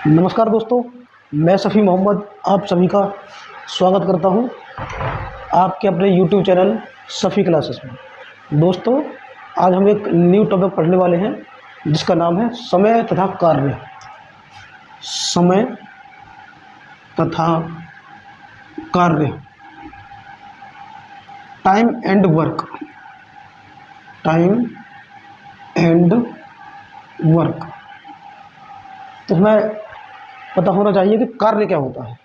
नमस्कार दोस्तों, मैं सफ़ी मोहम्मद आप सभी का स्वागत करता हूं आपके अपने YouTube चैनल सफ़ी क्लासेस में। दोस्तों, आज हम एक न्यू टॉपिक पढ़ने वाले हैं जिसका नाम है समय तथा कार्य। समय तथा कार्य, time and work. Time and work. तो हमें पता होना चाहिए कि कार्य क्या होता है।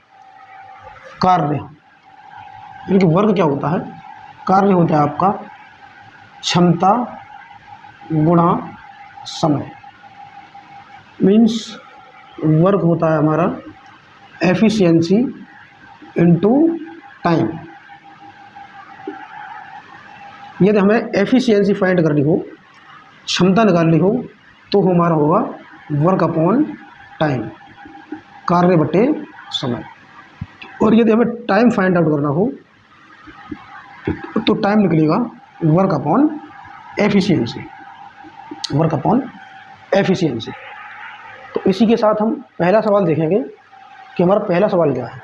कार्य यानी कि वर्क क्या होता है। कार्य होता है आपका क्षमता गुणा समय। मीन्स वर्क होता है हमारा एफिशिएंसी इनटू टाइम। यदि हमें एफिशिएंसी फाइंड करनी हो, क्षमता निकालनी हो, तो हमारा होगा वर्क अपॉन टाइम, कार्य बटे समय। और यदि हमें टाइम फाइंड आउट करना हो तो टाइम निकलेगा work upon efficiency. Work upon efficiency. तो इसी के साथ हम पहला सवाल देखेंगे कि हमारा पहला सवाल क्या है।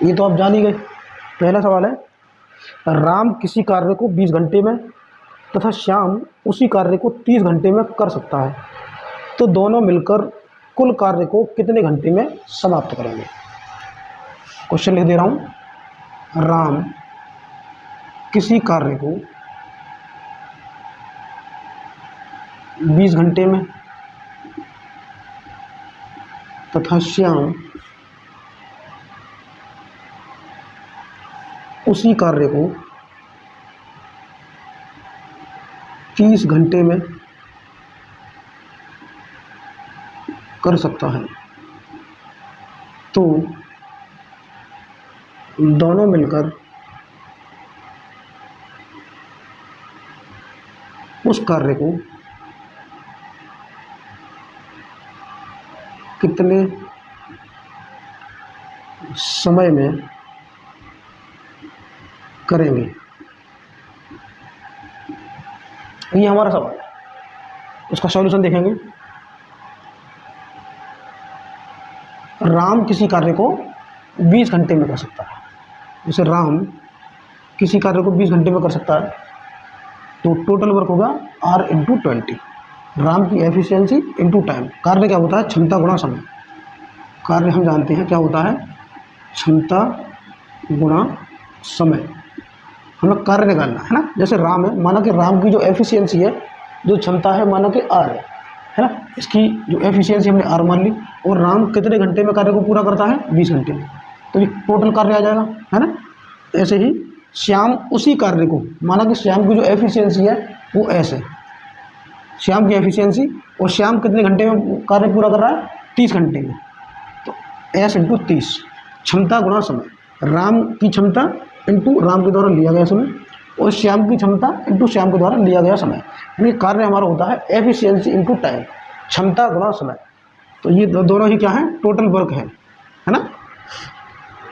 ये तो आप जान ही गए। पहला सवाल है, राम किसी कार्य को 20 घंटे में तथा श्याम उसी कार्य को 30 घंटे में कर सकता है, तो दोनों मिलकर कुल कार्य को कितने घंटे में समाप्त करेंगे। क्वेश्चन लिख दे रहा हूं। राम किसी कार्य को 20 घंटे में तथा श्याम उसी कार्य को 30 घंटे में कर सकता है, तो दोनों मिलकर उस कार्य को कितने समय में करेंगे। ये हमारा सवाल है। उसका सॉल्यूशन देखेंगे। राम किसी कार्य को 20 घंटे में कर सकता है। जैसे राम किसी कार्य को 20 घंटे में कर सकता है, तो टोटल वर्क होगा R इंटू 20। राम की एफिशिएंसी इंटू टाइम। कार्य क्या होता है? क्षमता गुणा समय। कार्य हम जानते हैं क्या होता है, क्षमता गुणा समय। हमें कार्य निकालना है ना। जैसे राम है, माना कि राम की जो एफिशिएंसी है, जो क्षमता है, माना कि R है ना। इसकी जो एफिशिएंसी हमने R मान ली। और राम कितने घंटे में कार्य को पूरा करता है? 20 घंटे में। तो ये टोटल कार्य आ जाएगा, है ना। ऐसे ही श्याम उसी कार्य को, माना कि श्याम की जो एफिशिएंसी है वो S है, श्याम की एफिशिएंसी। और श्याम कितने घंटे में कार्य पूरा कर रहा है? 30 घंटे में। तो S इंटू 30, क्षमता गुणा समय। राम की क्षमता इंटू राम के द्वारा लिया गया समय, और श्याम की क्षमता इंटू श्याम के द्वारा लिया गया समय। यानी कार्य हमारा होता है एफिशिएंसी इंटू टाइम, क्षमता गुणा समय। तो ये दोनों ही क्या है? टोटल वर्क है ना।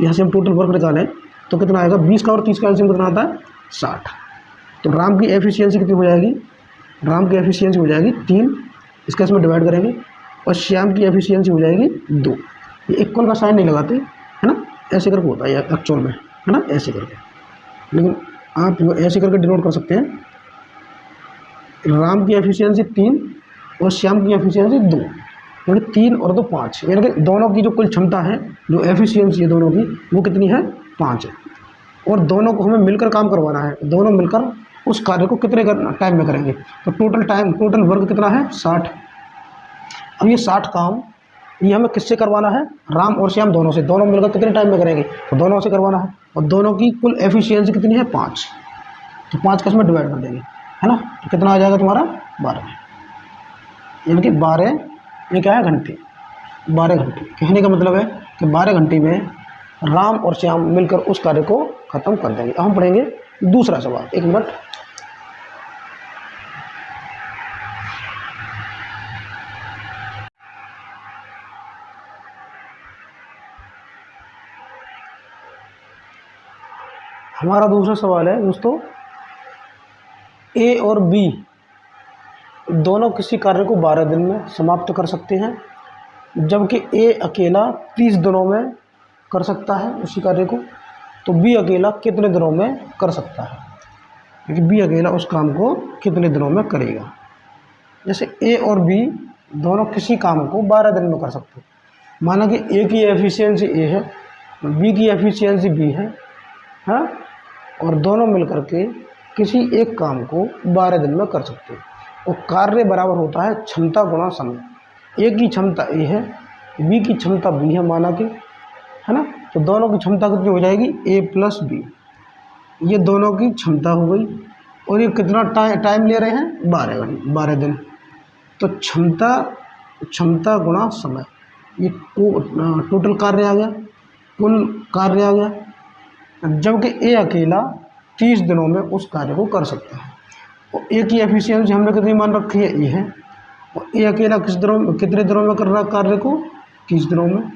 यहाँ से हम टोटल वर्क निकालें तो कितना आएगा? 20 का और 30 का एलसीएम कितना आता है? 60। तो राम की एफिशिएंसी कितनी हो जाएगी? राम की एफिशिएंसी हो जाएगी 3, इसका इसमें डिवाइड करेंगे। और श्याम की एफिशिएंसी हो जाएगी 2। ये इक्वल का साइन नहीं लगाते, है ना। ऐसे करके होता है एक्चुअल में, है ना, ऐसे करके। लेकिन आप ऐसे करके डिनोट कर सकते हैं। राम की एफिशिएंसी 3 और श्याम की एफिशिएंसी 2, यानी 3 और 2 5। यानी कि दोनों की जो कुल क्षमता है, जो एफिशिएंसी है दोनों की, वो कितनी है? 5 है। और दोनों को हमें मिलकर काम करवाना है। दोनों मिलकर उस कार्य को कितने टाइम में करेंगे। तो टोटल वर्क कितना है? 60। अब ये 60 काम ये हमें किससे करवाना है? राम और श्याम दोनों से। दोनों मिलकर कितने टाइम में करेंगे? तो दोनों से करवाना है। और दोनों की कुल एफिशिएंसी कितनी है? 5। तो 5 का इसमें डिवाइड कर देंगे, है ना। तो कितना आ जाएगा तुम्हारा? 12। यानी कि 12, ये क्या है? घंटे। 12 घंटे। कहने का मतलब है कि 12 घंटे में राम और श्याम मिलकर उस कार्य को खत्म कर देंगे। अब हम पढ़ेंगे दूसरा सवाल। एक मिनट। हमारा दूसरा सवाल है दोस्तों, ए और बी दोनों किसी कार्य को 12 दिन में समाप्त कर सकते हैं, जबकि ए अकेला 30 दिनों में कर सकता है उसी कार्य को, तो बी अकेला कितने दिनों में कर सकता है, क्योंकि बी अकेला उस काम को कितने दिनों में करेगा। जैसे ए और बी दोनों किसी काम को 12 दिन में कर सकते हैं। माना कि ए की एफिशिएंसी ए है, बी की एफिशिएंसी बी है, हाँ, और दोनों मिलकर के किसी एक काम को 12 दिन में कर सकते हैं। और कार्य बराबर होता है क्षमता गुणा समय। ए की क्षमता ए है, बी की क्षमता बी है माना कि, है ना, तो दोनों की क्षमता कितनी हो जाएगी, ए प्लस बी। ये दोनों की क्षमता हो गई, और ये कितना टाइम ले रहे हैं, 12 दिन। तो क्षमता गुणा समय, ये टोटल कार्य आ गया, कुल कार्य आ गया, जबकि ए अकेला 30 दिनों में उस कार्य को कर सकता है। और ए की एफिशिएंसी हमने कितनी मान रखी है, ए है, और ए अकेला कितने दिनों में कर रहा कार्य को, 30 दिनों में।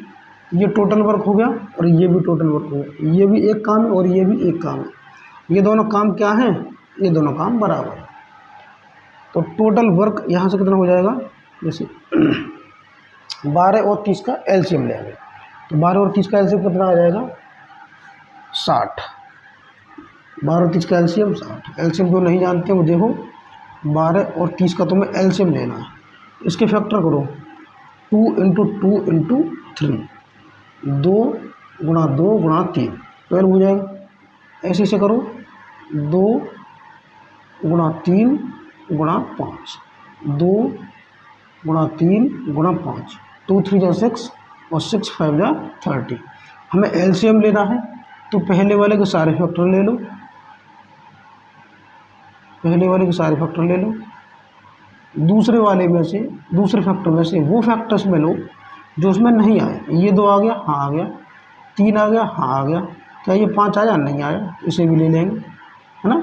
ये टोटल वर्क हो गया, और ये भी टोटल वर्क हो गया। ये भी एक काम है और ये भी एक काम है। ये दोनों काम क्या हैं, ये दोनों काम बराबर है। तो टोटल वर्क यहाँ से कितना हो जाएगा, जैसे 12 और 30 का एलसीएम लेंगे, तो 12 और 30 का एलसीएम कितना आ जाएगा, 60। 12 और 30 का एलसीएम 60। एलसीएम जो नहीं जानते वो देखो, 12 और 30 का तुम्हें एलसीएम लेना है। इसके फैक्टर करो, 2 × 2 × 3, 2 × 2 × 3, 12 हो जाएगा। ऐसे से करो, 2 × 3 × 5, 2 × 3 × 5, 2 3 जा 6 और 6 5 जा 30। हमें एलसीएम लेना है, तो पहले वाले के सारे फैक्टर ले लो, दूसरे वाले में से, दूसरे फैक्टर में से वो फैक्टर्स में लो जो उसमें नहीं आए। ये 2 आ गया, हाँ आ गया, 3 आ गया, हाँ आ गया, क्या ये 5 आया, नहीं आया, इसे भी ले लेंगे, है ना।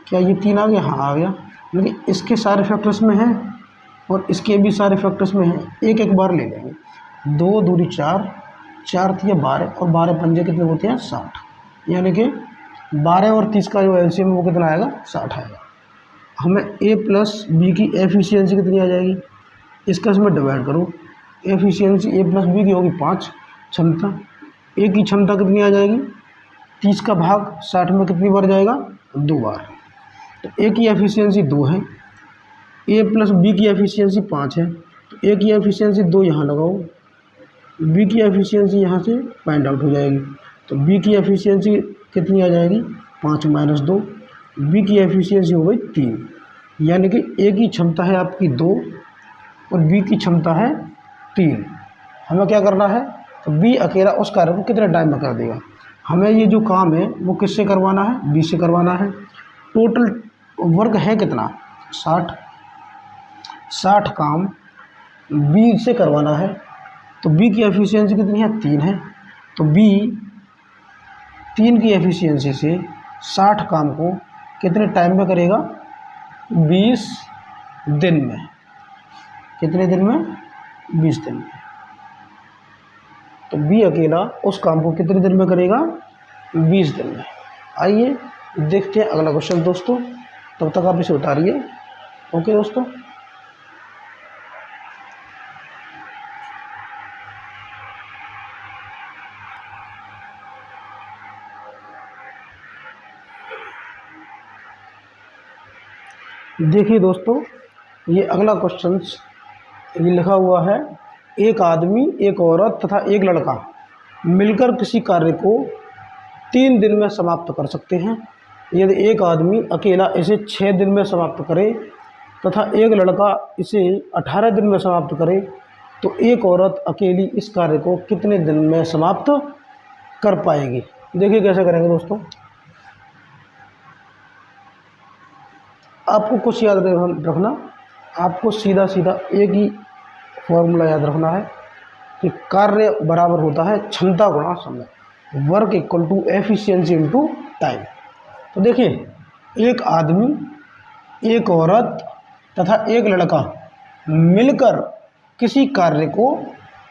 क्या ये 3 आ गया, हाँ आ गया, लेकिन इसके सारे फैक्टर्स में हैं और इसके भी सारे फैक्टर्स में हैं, एक एक बार ले लेंगे। 2 दूरी 4, 4 थी 12, और 12 पंजे कितने होते हैं, 60। यानी कि 12 और 30 का जो एलसीएम वो कितना आएगा, 60 आएगा। हमें ए प्लस बी की एफिशिएंसी कितनी आ जाएगी, इसका इसमें डिवाइड करो। एफिशिएंसी ए प्लस बी की होगी 5, क्षमता। ए की क्षमता कितनी आ जाएगी, 30 का भाग 60 में कितनी बार जाएगा, 2 बार। तो ए की एफिशिएंसी 2 है, ए प्लस बी की एफिशिएंसी 5 है, तो ए की एफिशिएंसी 2 यहाँ लगाओ, बी की एफिशिएंसी यहाँ से फाइंड आउट हो जाएगी। तो बी की एफिशिएंसी कितनी आ जाएगी, 5 - 2, बी की एफिशिएंसी हो गई 3। यानी कि ए की क्षमता है आपकी 2 और बी की क्षमता है 3। हमें क्या करना है, तो बी अकेला उस कार्य को कितने टाइम में कर देगा। हमें ये जो काम है वो किससे करवाना है, बी से करवाना है। टोटल वर्क है कितना, 60 काम बी से करवाना है। तो बी की एफिशिएंसी कितनी है, 3 है। तो बी 3 की एफिशिएंसी से 60 काम को कितने टाइम में करेगा, 20 दिन में। कितने दिन में, 20 दिन में। तो बी अकेला उस काम को कितने दिन में करेगा, 20 दिन में। आइए देखते हैं अगला क्वेश्चन दोस्तों, तब तक आप इसे उतारिए। ओके दोस्तों, देखिए दोस्तों, ये अगला क्वेश्चन ये लिखा हुआ है, एक आदमी, एक औरत तथा एक लड़का मिलकर किसी कार्य को 3 दिन में समाप्त कर सकते हैं। यदि एक आदमी अकेला इसे 6 दिन में समाप्त करे तथा एक लड़का इसे 18 दिन में समाप्त करे, तो एक औरत अकेली इस कार्य को कितने दिन में समाप्त कर पाएगी। देखिए कैसे करेंगे दोस्तों। आपको कुछ याद रखना, आपको सीधा सीधा एक ही फॉर्मूला याद रखना है कि कार्य बराबर होता है क्षमता गुणा समय, work equal to efficiency into time. तो देखिए, एक आदमी, एक औरत तथा एक लड़का मिलकर किसी कार्य को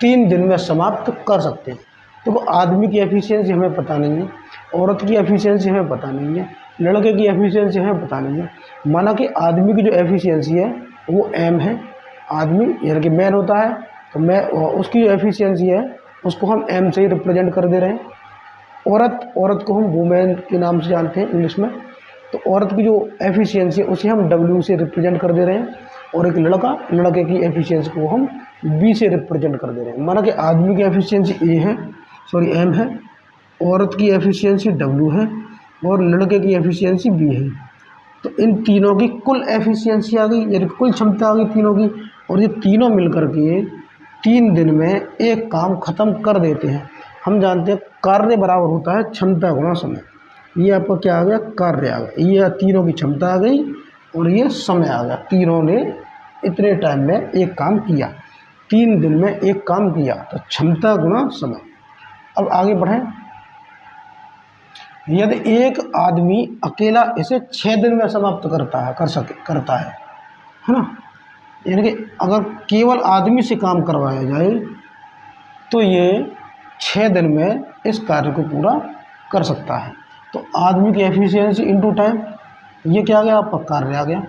3 दिन में समाप्त कर सकते हैं। तो आदमी की एफिशिएंसी हमें पता नहीं है, औरत की एफिशिएंसी हमें पता नहीं है, लड़के की एफिशिएंसी हमें पता नहीं है। माना कि आदमी की जो एफिशिएंसी है वो एम है, आदमी यानी कि मैन होता है, तो मैं उसकी जो एफिशिएंसी है उसको हम एम से ही रिप्रेजेंट कर दे रहे हैं। औरत को हम वुमेन के नाम से जानते हैं इंग्लिश में, तो औरत की जो एफिशिएंसी है उसे हम डब्ल्यू से रिप्रेजेंट कर दे रहे हैं, और एक लड़के की एफिशिएंसी को हम बी से रिप्रेजेंट कर दे रहे हैं। माना कि आदमी की एफिशिएंसी ए है, सॉरी एम है, औरत की एफिशिएंसी डब्ल्यू है, और लड़के की एफिशिएंसी बी है। तो इन तीनों की कुल एफिशिएंसी आ गई, यानी कुल क्षमता आ गई तीनों की, और ये तीनों मिलकर के 3 दिन में एक काम खत्म कर देते हैं। हम जानते हैं कार्य बराबर होता है क्षमता गुणा समय। ये आपका क्या आ गया, कार्य आ गया, ये तीनों की क्षमता आ गई और ये समय आ गया। तीनों ने इतने टाइम में एक काम किया, 3 दिन में एक काम किया, तो क्षमता गुणा समय। अब आगे बढ़ें। यदि एक आदमी अकेला इसे 6 दिन में समाप्त करता है ना, यानी कि अगर केवल आदमी से काम करवाया जाए तो ये 6 दिन में इस कार्य को पूरा कर सकता है। तो आदमी की एफिशिएंसी इनटू टाइम, ये क्या आ गया आपका कार्य आ गया,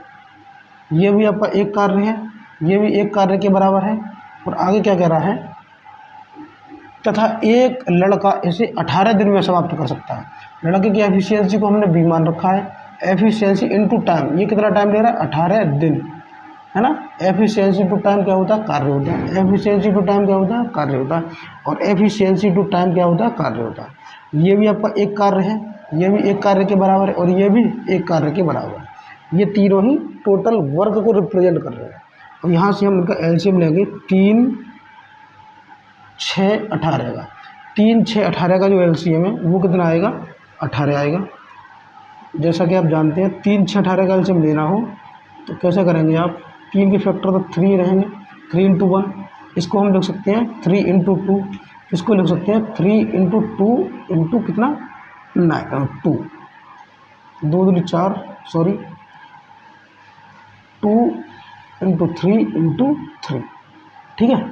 ये भी आपका एक कार्य है, ये भी एक कार्य के बराबर है। और आगे क्या कह रहा है, तथा एक लड़का इसे 18 दिन में समाप्त कर सकता है। लड़के की एफिशिएंसी को हमने बी मान रखा है, एफिशिएंसी इनटू टाइम, ये कितना टाइम ले रहा है, 18 दिन, है ना। एफिशिएंसी टू टाइम क्या होता है, कार्य होता है। एफिशिएंसी टू टाइम क्या होता है, कार्य होता है। और एफिशिएंसी टू टाइम क्या होता है, कार्य होता है। ये भी आपका एक कार्य है, ये भी एक कार्य के बराबर है, और ये भी एक कार्य के बराबर है। ये तीनों ही टोटल वर्क को रिप्रेजेंट कर रहे हैं। अब यहाँ से हम इनका एलसीएम लेंगे, 3, 6, 18 का। 3, 6, 18 का जो एलसीएम है वो कितना आएगा, 18 आएगा। जैसा कि आप जानते हैं 3, 6, 18 का एलसीएम लेना हो तो कैसे करेंगे आप, 3 के फैक्टर तो 3 रहेंगे, 3 × 1, इसको हम लिख सकते हैं 3 × 2, इसको लिख सकते हैं 3 × 2 × कितना 9, 2, 2 दूनी 4, सॉरी 2 × 3 × 3, ठीक है।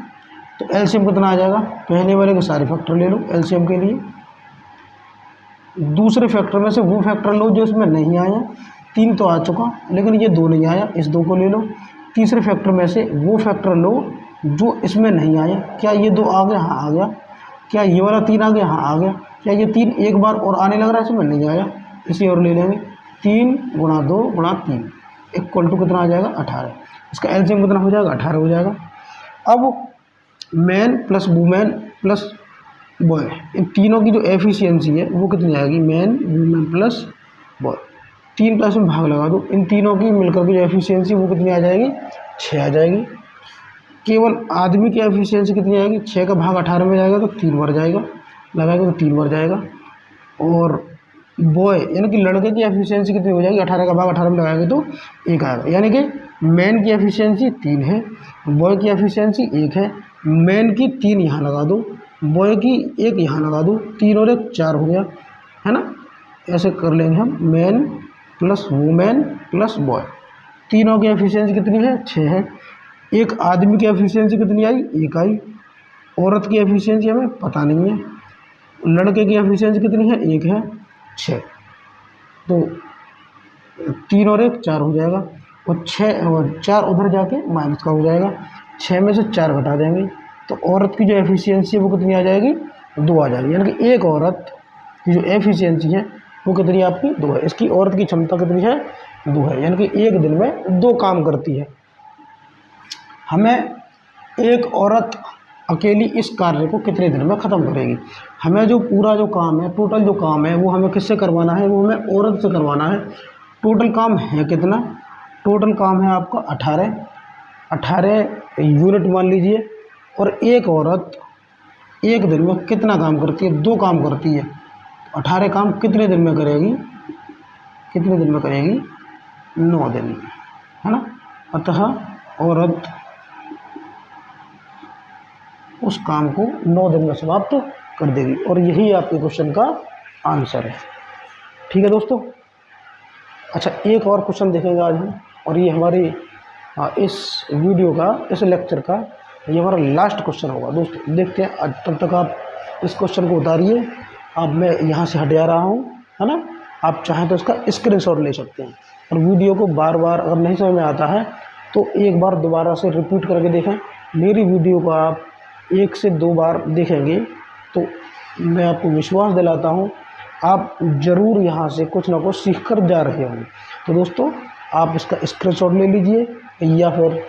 तो एलसीएम कितना आ जाएगा, पहले वाले के सारे फैक्टर ले लो एलसीएम के लिए, दूसरे फैक्टर में से वो फैक्टर लो जो इसमें नहीं आया, 3 तो आ चुका लेकिन ये 2 नहीं आया, इस 2 को ले लो। तीसरे फैक्टर में से वो फैक्टर लो जो इसमें नहीं आया, क्या ये 2 आ गया, हाँ आ गया। क्या ये वाला 3 आ गया, हाँ आ गया। क्या ये 3 एक बार और आने लग रहा है, इसमें नहीं आया, इसी और ले लेंगे। 3 × 2 × 3 इक्वल टू कितना आ जाएगा, 18। इसका एलसीएम कितना हो जाएगा, 18 हो जाएगा। अब man plus women plus boy, इन तीनों की जो एफिशिएंसी है वो कितनी आएगी, man women plus boy, 3 plus में भाग लगा दो, इन तीनों की मिलकर की जो एफिशिएंसी वो कितनी आ जाएगी, 6 आ जाएगी। केवल आदमी की एफिशिएंसी कितनी आएगी, 6 का भाग 18 में जाएगा तो 3 बार जाएगा, लगाएगा तो 3 बार जाएगा। और बॉय यानी कि लड़के की एफिशिएंसी कितनी हो जाएगी, 18 का भाग 18 में लगाएंगे तो 1 आएगा। यानी कि मैन की एफिशिएंसी 3 है, बॉय की एफिशिएंसी 1 है। मैन की 3 यहाँ लगा दो, बॉय की 1 यहाँ लगा दो, 3 और 1 4 हो गया, है ना। ऐसे कर लेंगे हम, man plus women plus boy, तीनों की एफिशिएंसी कितनी है, 6 है। एक आदमी की एफिशिएंसी कितनी आई, 1 आई। औरत की एफिशिएंसी हमें पता नहीं है। लड़के की एफिशिएंसी कितनी है, 1 है, 6। तो 3 और 1 4 हो जाएगा, और 6 और 4 उधर जाके माइनस का हो जाएगा, 6 में से 4 घटा देंगे तो औरत की जो एफिशिएंसी है वो कितनी आ जाएगी, 2 आ जाएगी। यानी कि एक औरत की जो एफिशिएंसी है वो कितनी है आपकी, 2 है। इसकी औरत की क्षमता कितनी है, 2 है, यानी कि एक दिन में 2 काम करती है। हमें एक औरत अकेली इस कार्य को कितने दिन में ख़त्म करेगी, हमें जो पूरा जो काम है, टोटल जो काम है वो हमें किससे करवाना है, वो हमें औरत से करवाना है। टोटल काम है कितना, टोटल काम है आपका 18 यूनिट मान लीजिए। और एक औरत एक दिन में कितना काम करती है, 2 काम करती है। 18 काम कितने दिन में करेगी, कितने दिन में करेगी, 9 दिन में, है ना। अतः औरत उस काम को 9 दिन में समाप्त कर देगी, और यही आपके क्वेश्चन का आंसर है। ठीक है दोस्तों। अच्छा, एक और क्वेश्चन देखेंगे आज हम, और ये हमारी इस वीडियो का, इस लेक्चर का ये हमारा लास्ट क्वेश्चन होगा दोस्तों। देखते हैं, तब तक आप इस क्वेश्चन को उतारिए। अब मैं यहाँ से हट जा रहा हूँ, है ना। आप चाहें तो इसका स्क्रीनशॉट ले सकते हैं, और वीडियो को बार बार अगर नहीं समझ में आता है तो एक बार दोबारा से रिपीट करके देखें। मेरी वीडियो को आप 1 से 2 बार देखेंगे तो मैं आपको विश्वास दिलाता हूँ आप ज़रूर यहाँ से कुछ ना कुछ सीख कर जा रहे होंगे। तो दोस्तों आप इसका स्क्रीनशॉट ले लीजिए या फिर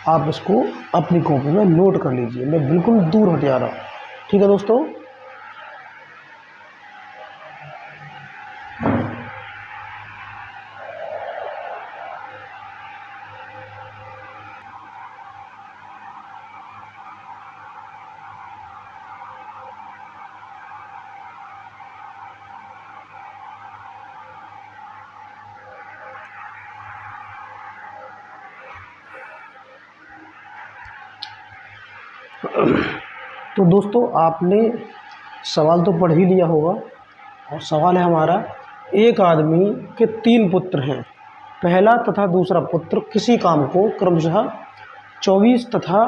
आप इसको अपनी कॉपी में नोट कर लीजिए। मैं बिल्कुल दूर हट जा रहा हूँ। ठीक है दोस्तों। तो दोस्तों आपने सवाल तो पढ़ ही लिया होगा और सवाल है हमारा, एक आदमी के 3 पुत्र हैं। पहला तथा दूसरा पुत्र किसी काम को क्रमशः 24 तथा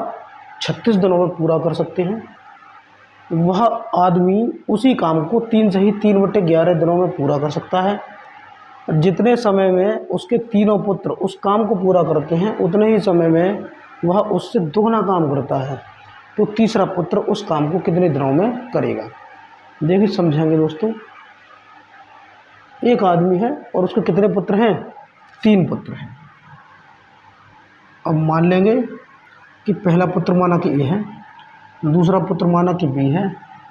36 दिनों में पूरा कर सकते हैं। वह आदमी उसी काम को 3 सही 3/11 दिनों में पूरा कर सकता है। जितने समय में उसके तीनों पुत्र उस काम को पूरा करते हैं उतने ही समय में वह उससे दोगुना काम करता है। तो तीसरा पुत्र उस काम को कितने दिनों में करेगा? देखिए समझेंगे दोस्तों। एक आदमी है और उसके कितने पुत्र हैं? 3 पुत्र हैं। अब मान लेंगे कि पहला पुत्र माना कि ए है, दूसरा पुत्र माना कि बी है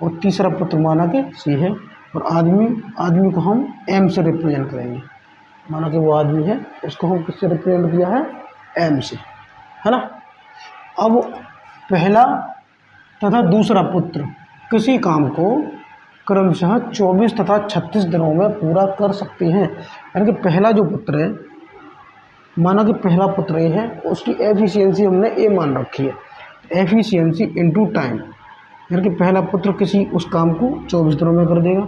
और तीसरा पुत्र माना कि सी है। और आदमी को हम एम से रिप्रेजेंट करेंगे। माना कि वो आदमी है, उसको हम किससे रिप्रेजेंट किया है? एम से, है ना। अब पहला तथा दूसरा पुत्र किसी काम को क्रमशः 24 तथा 36 दिनों में पूरा कर सकते हैं। यानी कि पहला जो पुत्र है, माना कि पहला पुत्र ये है, उसकी एफिशिएंसी हमने ए मान रखी है। एफिशिएंसी इनटू टाइम, यानी कि पहला पुत्र किसी उस काम को 24 दिनों में कर देगा,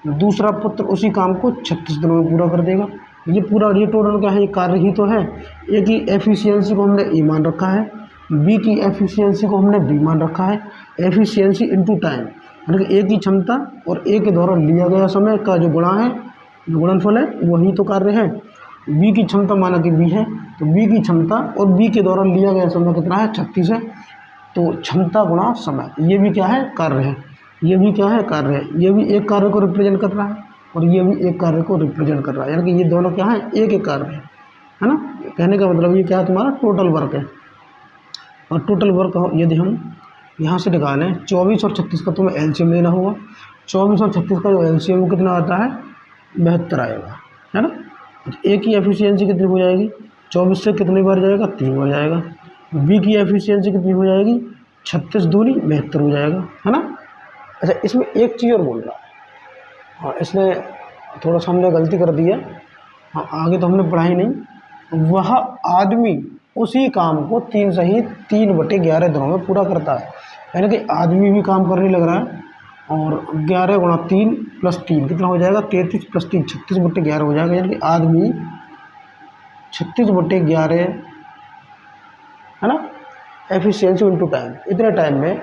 दूसरा पुत्र उसी काम को 36 दिनों में पूरा कर देगा। ये पूरा ये टोटल क्या है? ये कार्य ही तो है। ए की एफिशिएंसी को हमने ए मान रखा है, बी की एफिशिएंसी को हमने बी मान रखा है। एफिशिएंसी इनटू टाइम, यानी कि ए की क्षमता और ए के द्वारा लिया गया समय का जो गुणा है, जो गुणनफल है, वही तो कार्य है। बी की क्षमता माना कि बी है, तो बी की क्षमता और बी के द्वारा लिया गया समय कितना है? 36 है। तो क्षमता गुणा समय, ये भी क्या है? कार्य है। ये भी क्या है? कार्य है। ये भी एक कार्य को रिप्रेजेंट कर रहा है और ये भी एक कार्य को रिप्रेजेंट कर रहा है। यानी कि ये दोनों क्या है? एक एक कार्य है ना। कहने का मतलब ये क्या है? तुम्हारा टोटल वर्क है। और टोटल वर्क यदि हम यहाँ से निकालें 24 और 36 का तुम्हें एलसीएम लेना होगा। 24 और 36 का जो एलसीएम कितना आता है? 72 आएगा, है ना। ए की एफिशिएंसी कितनी हो जाएगी? 24 से कितनी बार जाएगा? 3 बार जाएगा। बी की एफिशिएंसी कितनी हो जाएगी? 36 दूनी 72 हो जाएगा, है ना। अच्छा, इसमें एक चीज़ और बोल रहा है। हाँ, इसने थोड़ा सा हमने गलती कर दी है। हाँ, आगे तो हमने पढ़ा ही नहीं। वह आदमी उसी काम को 3 सही 3/11 दिनों में पूरा करता है। यानी कि आदमी भी काम करने लग रहा है और 11 गुणा 3 + 3 कितना हो जाएगा? 33 + 3 36/11 हो जाएगा। यानी कि आदमी 36/11, है ना, एफिशिएंसी इनटू टाइम, इतने टाइम में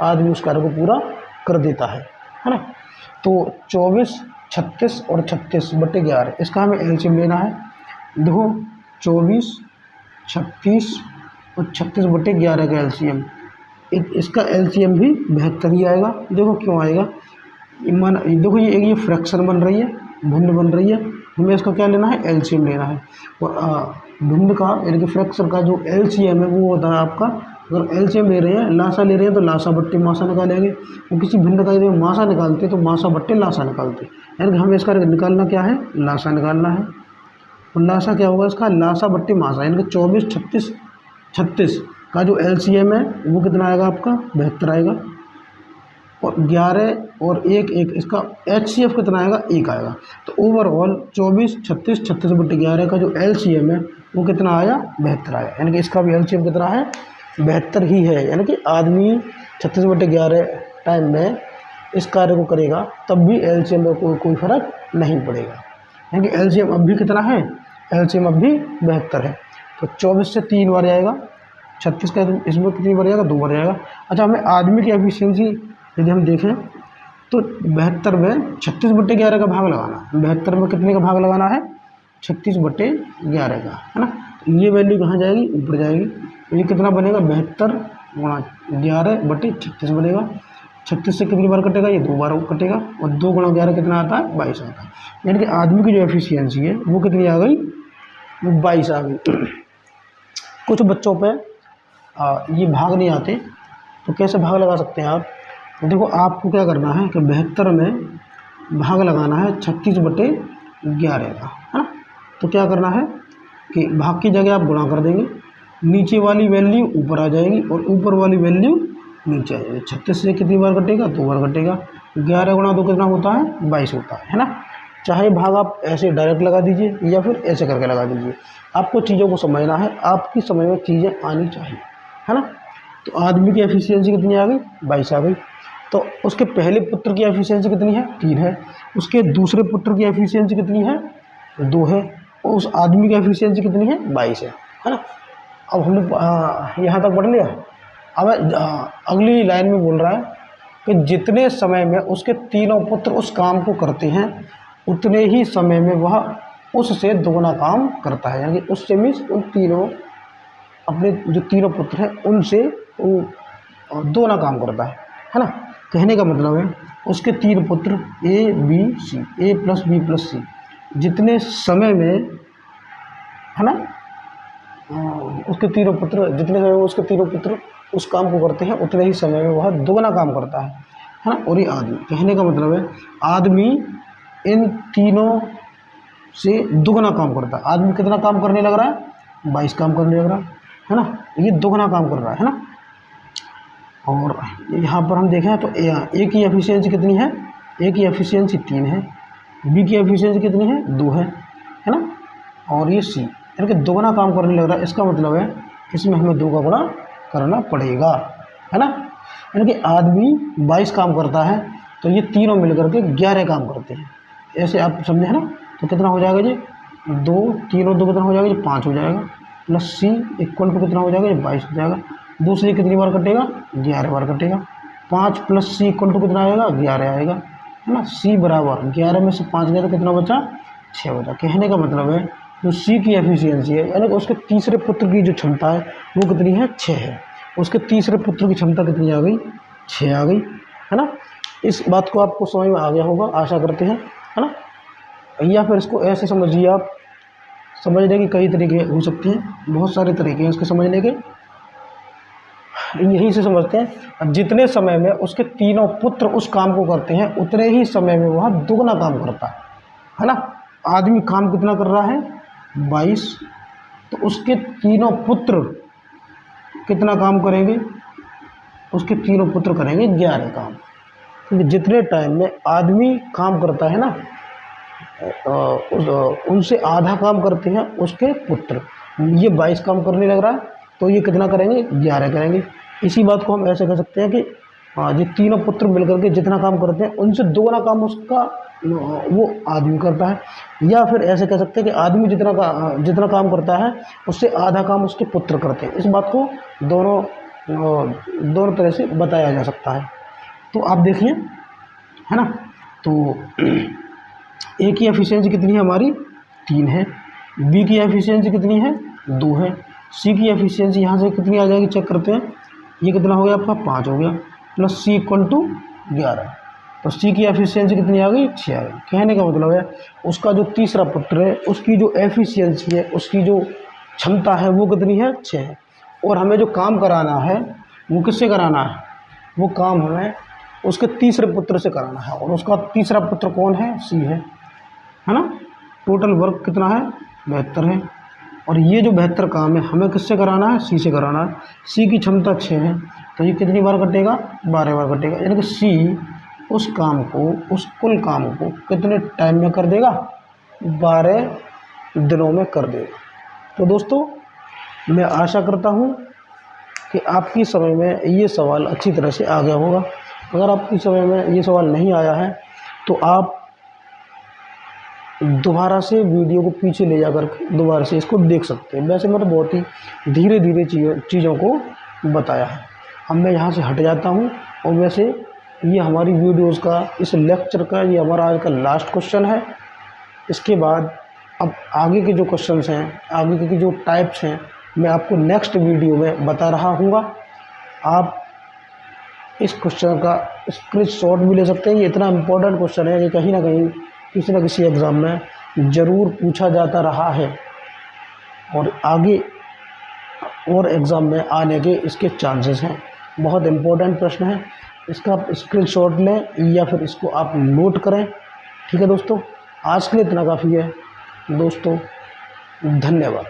आदमी उस कार्य को पूरा कर देता है ना। तो 24, 36 और 36/11 इसका हमें एलसीएम लेना है। देखो 24, 36 और 36/11 का एलसीएम, इसका एलसीएम भी 72 ही आएगा। देखो क्यों आएगा? देखो ये फ्रैक्शन बन रही है, भिन्न बन रही है, हमें इसका क्या लेना है? एलसीएम लेना है। और भिन्न का यानी कि फ्रैक्शन का जो एलसीएम है वो होता है आपका, अगर एलसीएम ले रहे हैं, लासा ले रहे हैं तो लासा बट्टे मासा निकालेंगे। और किसी भिन्न का यदि मासा निकालते तो मासा बट्टे लासा निकालते। यानी कि हमें इसका निकालना क्या है? लासा निकालना है। और लासा क्या होगा इसका? लासा बट्टे मासा, यानी कि 24, 36, 36 का जो एलसीएम है वो कितना आएगा आपका? 72 आएगा। और 11 और 1 इसका एचसीएफ कितना आएगा? 1 आएगा। तो ओवरऑल 24, 36, 36/11 का जो एलसीएम है वो कितना आया? 72 आया। यानी कि इसका भी एलसीएम कितना है? 72 ही है। यानी कि आदमी 36/11 टाइम में इस कार्य को करेगा तब भी एलसीएम में कोई फर्क नहीं पड़ेगा। यानी कि एलसीएम अब भी कितना है? एलसीएम अब भी 72 है। तो 24 से 3 बार जाएगा, 36 का इसमें कितनी बार जाएगा? 2 बार जाएगा। अच्छा, हमें आदमी की एफिशिएंसी यदि हम देखें तो 72 में 36/11 का भाग लगाना है। 72 में कितने का भाग लगाना है? 36/11 का, है ना। तो ये वैल्यू कहाँ जाएगी, ऊपर जाएगी। तो ये कितना बनेगा, 72 गुणा 11/36 बनेगा। 36 से कितनी बार कटेगा, ये 2 बार कटेगा, और 2 गुणा 11 कितना आता है, 22 आता है। यानी कि आदमी की जो एफिशिएंसी है वो कितनी आ गई, वो 22 आ गई। कुछ बच्चों पे ये भाग नहीं आते, तो कैसे भाग लगा सकते हैं आप। देखो आपको क्या करना है कि 72 में भाग लगाना है 36/11 का, है ना। तो क्या करना है कि भाग की जगह आप गुणा कर देंगे, नीचे वाली वैल्यू ऊपर आ जाएगी और ऊपर वाली वैल्यू नीचे आ जाएगी। 36 से कितनी बार कटेगा, 2 बार कटेगा। 11 गुणा 2 कितना होता है, 22 होता है ना। चाहे भाग आप ऐसे डायरेक्ट लगा दीजिए या फिर ऐसे करके लगा दीजिए, आपको चीज़ों को समझना है, आपकी समझ में चीज़ें आनी चाहिए, है ना। तो आदमी की एफिशिएंसी कितनी आ गई, 22 आ गई। तो उसके पहले पुत्र की एफिशिएंसी कितनी है, 3 है। उसके दूसरे पुत्र की एफिशिएंसी कितनी है, 2 है। और उस आदमी की एफिशिएंसी कितनी है, 22 है ना। अब हमने यहाँ तक पढ़ लिया। अब अगली लाइन में बोल रहा है कि जितने समय में उसके तीनों पुत्र उस काम को करते हैं उतने ही समय में वह उससे दोगुना काम करता है। यानी उससे मीन्स उन तीनों, अपने जो तीनों पुत्र हैं उनसे वो दोगुना काम करता है ना। कहने का मतलब है उसके 3 पुत्र A B C, A plus B plus C, जितने समय में, है ना, उसके तीनों पुत्र, जितने समय में उसके तीनों पुत्र उस काम को करते हैं उतने ही समय में वह दोगुना काम करता है ना। और ये आदमी, कहने का मतलब है आदमी इन तीनों से दोगुना काम करता है। आदमी कितना काम करने लग रहा है, 22 काम करने लग रहा है ना। ये दोगुना काम कर रहा है ना। और यहाँ पर हम देखें तो ए की एफिशिएंसी कितनी है, ए की एफिशिएंसी 3 है, बी की एफिशिएंसी कितनी है, 2 है ना। और ये सी, यानी कि दोगुना काम करने लग रहा है। इसका मतलब है इसमें हमें 2 का गुणा करना पड़ेगा, है ना। यानी कि आदमी 22 काम करता है तो ये तीनों मिलकर के 11 काम करते हैं। ऐसे आप समझे, है ना। तो कितना हो जाएगा जी, 2 तीनों 2 कितना हो जाएगा जी, 5 हो जाएगा, प्लस सी इक्वल टू कितना हो जाएगा, ये 22 हो जाएगा। दूसरी कितनी बार कटेगा, 11 बार कटेगा। 5 प्लस सी इक्वल टू कितना आएगा, 11 आएगा, है ना। सी बराबर 11 में से 5 गया तो कितना बचा, 6 बचा। कहने का मतलब है जो सी की एफिशिएंसी है, यानी कि उसके तीसरे पुत्र की जो क्षमता है वो कितनी है, 6 है। उसके तीसरे पुत्र की क्षमता कितनी आ गई, 6 आ गई, है ना। इस बात को आपको समझ में आ गया होगा, आशा करते हैं, है ना। या फिर इसको ऐसे समझिए आप, समझने के कई तरीके हो सकते हैं, बहुत सारे तरीके हैं इसके समझने के। यही से समझते हैं जितने समय में उसके तीनों पुत्र उस काम को करते हैं उतने ही समय में वह दुगना काम करता है ना। आदमी काम कितना कर रहा है, 22, तो उसके तीनों पुत्र कितना काम करेंगे, उसके तीनों पुत्र करेंगे 11 काम। क्योंकि जितने टाइम में आदमी काम करता है ना, उनसे आधा काम करते हैं उसके पुत्र। ये 22 काम करने लग रहा है तो ये कितना करेंगे, 11 करेंगे। इसी बात को हम ऐसे कह सकते हैं कि ये तीनों पुत्र मिलकर के जितना काम करते हैं उनसे दोगुना काम उसका वो आदमी करता है। या फिर ऐसे कह सकते हैं कि आदमी जितना काम करता है उससे आधा काम उसके पुत्र करते हैं। इस बात को दोनों तरह से बताया जा सकता है। तो आप देखिए, है ना। तो ए की एफिशिएंसी कितनी है हमारी, 3 है। बी की एफिशिएंसी कितनी है, 2 है। सी की एफिशिएंसी यहाँ से कितनी आ जाएगी, चेक करते हैं। ये कितना हो गया आपका, 5 हो गया, प्लस सी इक्वल टू 11। तो सी की एफिशिएंसी कितनी आ गई, 6 आ गई। कहने का मतलब है उसका जो तीसरा पुत्र है उसकी जो एफिशिएंसी है, उसकी जो क्षमता है वो कितनी है, 6 है। और हमें जो काम कराना है वो किससे कराना है, वो काम हमें उसके तीसरे पुत्र से कराना है। और उसका तीसरा पुत्र कौन है, सी है ना। टोटल वर्क कितना है, 72 है। और ये जो 72 काम है हमें किससे कराना है, सी से कराना है। सी की क्षमता 6 है तो ये कितनी बार कटेगा, 12 बार कटेगा। यानी कि सी उस काम को, उस कुल काम को कितने टाइम में कर देगा, 12 दिनों में कर देगा। तो दोस्तों मैं आशा करता हूँ कि आपकी समझ में ये सवाल अच्छी तरह से आ गया होगा। अगर आपकी समझ में ये सवाल नहीं आया है तो आप दोबारा से वीडियो को पीछे ले जाकर दोबारा से इसको देख सकते हैं। वैसे मैंने बहुत ही धीरे धीरे चीज़ों को बताया है। अब मैं यहाँ से हट जाता हूँ। और वैसे ये हमारी वीडियोज़ का, इस लेक्चर का ये हमारा आज का लास्ट क्वेश्चन है। इसके बाद अब आगे के जो क्वेश्चंस हैं, आगे के जो टाइप्स हैं, मैं आपको नेक्स्ट वीडियो में बता रहा हूँगा। आप इस क्वेश्चन का स्क्रीनशॉट भी ले सकते हैं। ये इतना इम्पोर्टेंट क्वेश्चन है कि कहीं ना कहीं किसी न किसी एग्ज़ाम में ज़रूर पूछा जाता रहा है और आगे और एग्ज़ाम में आने के इसके चांसेस हैं। बहुत इम्पोर्टेंट प्रश्न है, इसका आप स्क्रीनशॉट लें या फिर इसको आप नोट करें। ठीक है दोस्तों, आज के लिए इतना काफ़ी है दोस्तों, धन्यवाद।